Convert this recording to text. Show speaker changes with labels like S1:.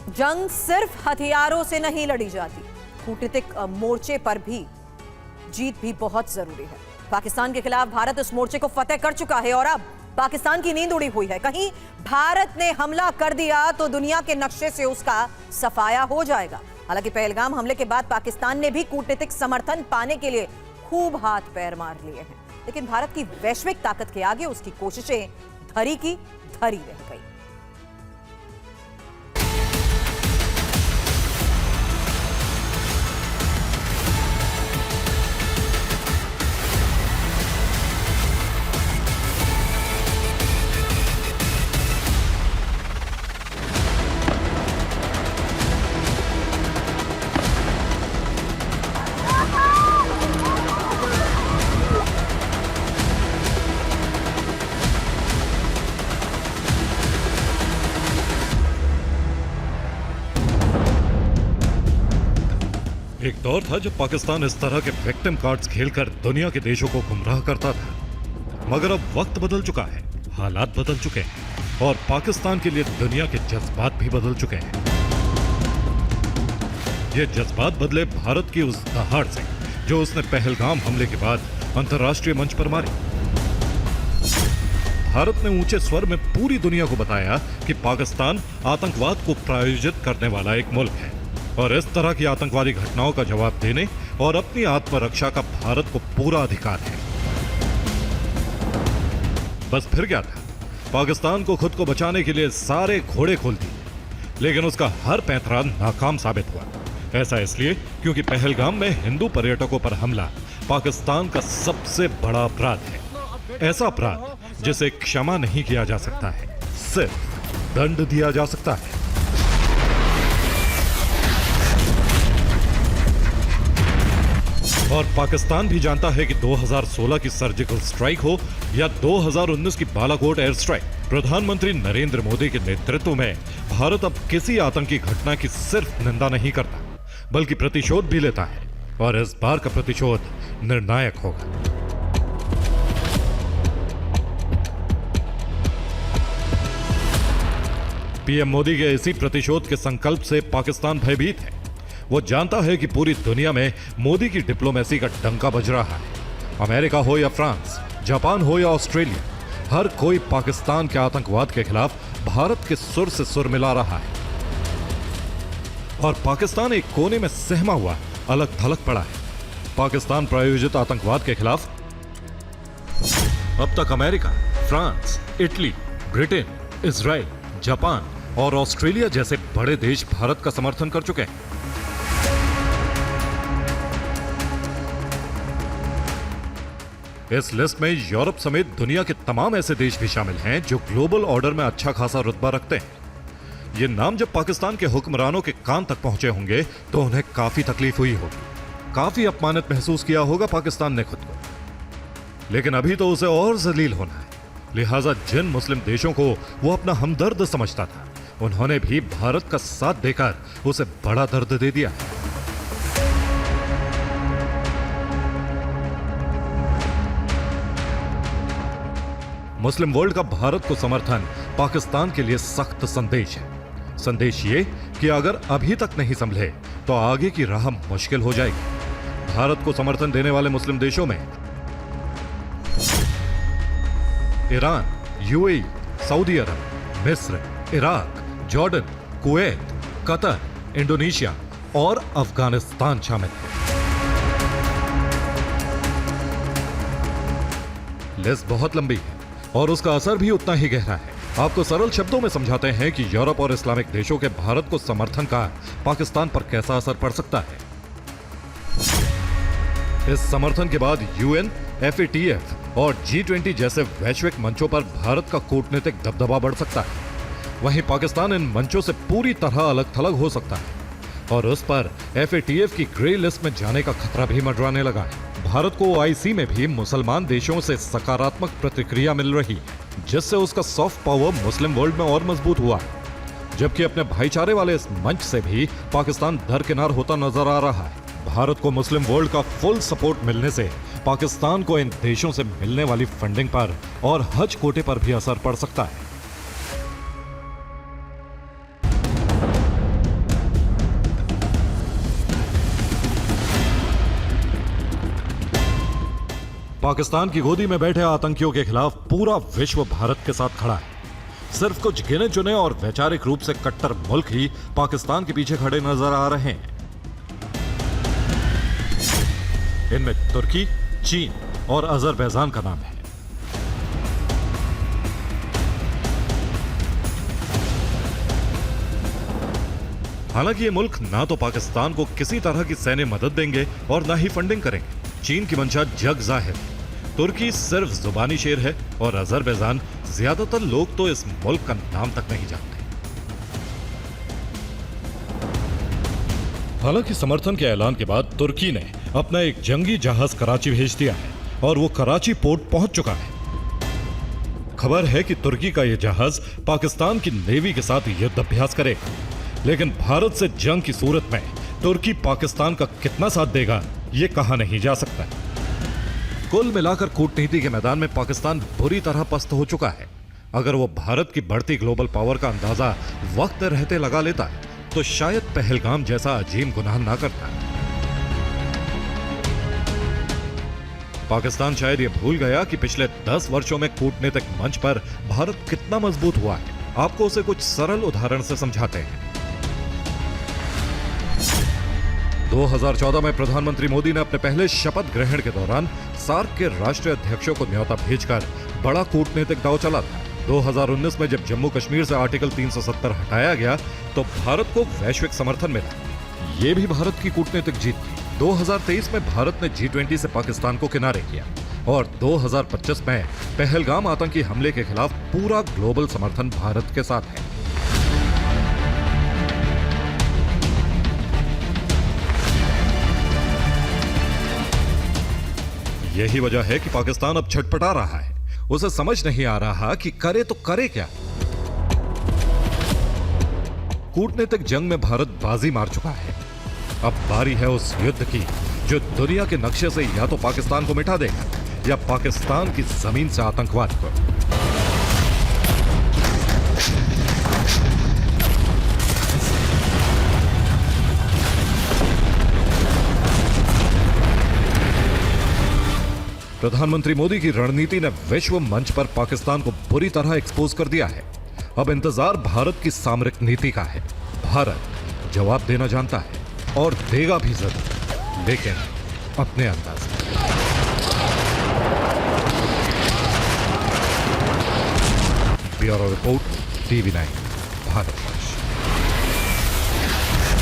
S1: जंग सिर्फ हथियारों से नहीं लड़ी जाती, कूटनीतिक मोर्चे पर भी जीत भी बहुत जरूरी है। पाकिस्तान के खिलाफ भारत इस मोर्चे को फतेह कर चुका है और अब पाकिस्तान की नींद उड़ी हुई है। कहीं भारत ने हमला कर दिया तो दुनिया के नक्शे से उसका सफाया हो जाएगा। हालांकि पहलगाम हमले के बाद पाकिस्तान ने भी कूटनीतिक समर्थन पाने के लिए खूब हाथ पैर मार लिए हैं, लेकिन भारत की वैश्विक ताकत के आगे उसकी कोशिशें धरी की धरी रह गई।
S2: एक दौर था जब पाकिस्तान इस तरह के विक्टिम कार्ड्स खेलकर दुनिया के देशों को गुमराह करता था, मगर अब वक्त बदल चुका है, हालात बदल चुके हैं और पाकिस्तान के लिए दुनिया के जज्बात भी बदल चुके हैं। ये जज्बात बदले भारत की उस दहाड़ से जो उसने पहलगाम हमले के बाद अंतर्राष्ट्रीय मंच पर मारी। भारत ने ऊंचे स्वर में पूरी दुनिया को बताया कि पाकिस्तान आतंकवाद को प्रायोजित करने वाला एक मुल्क है और इस तरह की आतंकवादी घटनाओं का जवाब देने और अपनी आत्मरक्षा का भारत को पूरा अधिकार है। बस फिर क्या था, पाकिस्तान को खुद को बचाने के लिए सारे घोड़े खोल दिए, लेकिन उसका हर पैंतरा नाकाम साबित हुआ। ऐसा इसलिए क्योंकि पहलगाम में हिंदू पर्यटकों पर हमला पाकिस्तान का सबसे बड़ा अपराध है। ऐसा अपराध जिसे क्षमा नहीं किया जा सकता है, सिर्फ दंड दिया जा सकता है। और पाकिस्तान भी जानता है कि 2016 की सर्जिकल स्ट्राइक हो या 2019 की बालाकोट एयर स्ट्राइक, प्रधानमंत्री नरेंद्र मोदी के नेतृत्व में भारत अब किसी आतंकी घटना की सिर्फ निंदा नहीं करता, बल्कि प्रतिशोध भी लेता है और इस बार का प्रतिशोध निर्णायक होगा। पीएम मोदी के इसी प्रतिशोध के संकल्प से पाकिस्तान भयभीत है। वो जानता है कि पूरी दुनिया में मोदी की डिप्लोमेसी का डंका बज रहा है। अमेरिका हो या फ्रांस, जापान हो या ऑस्ट्रेलिया, हर कोई पाकिस्तान के आतंकवाद के खिलाफ भारत के सुर से सुर मिला रहा है और पाकिस्तान एक कोने में सहमा हुआ अलग थलग पड़ा है। पाकिस्तान प्रायोजित आतंकवाद के खिलाफ अब तक America, France, Italy, Britain, Israel, Japan और ऑस्ट्रेलिया जैसे बड़े देश भारत का समर्थन कर चुके हैं। इस लिस्ट में यूरोप समेत दुनिया के तमाम ऐसे देश भी शामिल हैं जो ग्लोबल ऑर्डर में अच्छा खासा रुतबा रखते हैं। ये नाम जब पाकिस्तान के हुक्मरानों के कान तक पहुंचे होंगे तो उन्हें काफी तकलीफ हुई होगी, काफी अपमानित महसूस किया होगा पाकिस्तान ने खुद को। लेकिन अभी तो उसे और जलील होना है, लिहाजा जिन मुस्लिम देशों को वो अपना हमदर्द समझता था, उन्होंने भी भारत का साथ देकर उसे बड़ा दर्द दे दिया है। मुस्लिम वर्ल्ड का भारत को समर्थन पाकिस्तान के लिए सख्त संदेश है। संदेश ये कि अगर अभी तक नहीं संभले तो आगे की राह मुश्किल हो जाएगी। भारत को समर्थन देने वाले मुस्लिम देशों में ईरान, यूएई, सऊदी अरब, मिस्र, Iraq, Jordan, Kuwait, Qatar, Indonesia और अफगानिस्तान शामिल है। लिस्ट बहुत लंबी है और उसका असर भी उतना ही गहरा है। आपको सरल शब्दों में समझाते हैं कि यूरोप और इस्लामिक देशों के भारत को समर्थन का पाकिस्तान पर कैसा असर पड़ सकता है। इस समर्थन के बाद यूएन, FATF और G20 जैसे वैश्विक मंचों पर भारत का कूटनीतिक दबदबा बढ़ सकता है। वहीं पाकिस्तान इन मंचों से पूरी तरह अलग थलग हो सकता है और उस पर FATF की ग्रे लिस्ट में जाने का खतरा भी मंडराने लगा है। भारत को OIC में भी मुसलमान देशों से सकारात्मक प्रतिक्रिया मिल रही है, जिससे उसका सॉफ्ट पावर मुस्लिम वर्ल्ड में और मजबूत हुआ है। जबकि अपने भाईचारे वाले इस मंच से भी पाकिस्तान दरकिनार होता नजर आ रहा है। भारत को मुस्लिम वर्ल्ड का फुल सपोर्ट मिलने से पाकिस्तान को इन देशों से मिलने वाली फंडिंग पर और हज कोटे पर भी असर पड़ सकता है। पाकिस्तान की गोदी में बैठे आतंकियों के खिलाफ पूरा विश्व भारत के साथ खड़ा है। सिर्फ कुछ गिने चुने और वैचारिक रूप से कट्टर मुल्क ही पाकिस्तान के पीछे खड़े नजर आ रहे हैं। इनमें तुर्की, चीन और अजरबैजान का नाम है। हालांकि ये मुल्क ना तो पाकिस्तान को किसी तरह की सैन्य मदद देंगे और ना ही फंडिंग करेंगे। चीन की मंशा जग जाहिर है, तुर्की सिर्फ जुबानी शेर है और अजरबैजान ज्यादातर लोग तो इस मुल्क का नाम तक नहीं जानते। हालांकि समर्थन के ऐलान के बाद तुर्की ने अपना एक जंगी जहाज कराची भेज दिया है और वो कराची पोर्ट पहुंच चुका है। खबर है कि तुर्की का यह जहाज पाकिस्तान की नेवी के साथ युद्ध अभ्यास करेगा, लेकिन भारत से जंग की सूरत में तुर्की पाकिस्तान का कितना साथ देगा यह कहा नहीं जा सकता। कुल मिलाकर कूटनीति के मैदान में पाकिस्तान बुरी तरह पस्त हो चुका है। अगर वो भारत की बढ़ती ग्लोबल पावर का अंदाजा वक्त रहते लगा लेता तो शायद पहलगाम जैसा अजीम गुनाह ना करता। पाकिस्तान शायद ये भूल गया कि पिछले 10 वर्षों में कूटनीतिक मंच पर भारत कितना मजबूत हुआ है। आपको उसे कुछ सरल उदाहरण से समझाते हैं। 2014 में प्रधानमंत्री मोदी ने अपने पहले शपथ ग्रहण के दौरान सार्क के राष्ट्रीय अध्यक्षों को न्योता भेजकर बड़ा कूटनीतिक दांव चला था। 2019 में जब जम्मू कश्मीर से आर्टिकल 370 हटाया गया तो भारत को वैश्विक समर्थन मिला। ये भी भारत की कूटनीतिक जीत थी। 2023 में भारत ने G20 से पाकिस्तान को किनारे किया और 2025 में पहलगाम आतंकी हमले के खिलाफ पूरा ग्लोबल समर्थन भारत के साथ है। यही वजह है कि पाकिस्तान अब छटपटा रहा है। उसे समझ नहीं आ रहा कि करे तो करे क्या। कूटनीतिक जंग में भारत बाजी मार चुका है। अब बारी है उस युद्ध की जो दुनिया के नक्शे से या तो पाकिस्तान को मिटा देगा या पाकिस्तान की जमीन से आतंकवाद को। प्रधानमंत्री मोदी की रणनीति ने विश्व मंच पर पाकिस्तान को बुरी तरह एक्सपोज कर दिया है। अब इंतजार भारत की सामरिक नीति का है। भारत जवाब देना जानता है और देगा भी जरूर, लेकिन अपने अंदाज में। Bureau report, TV9 Bharat.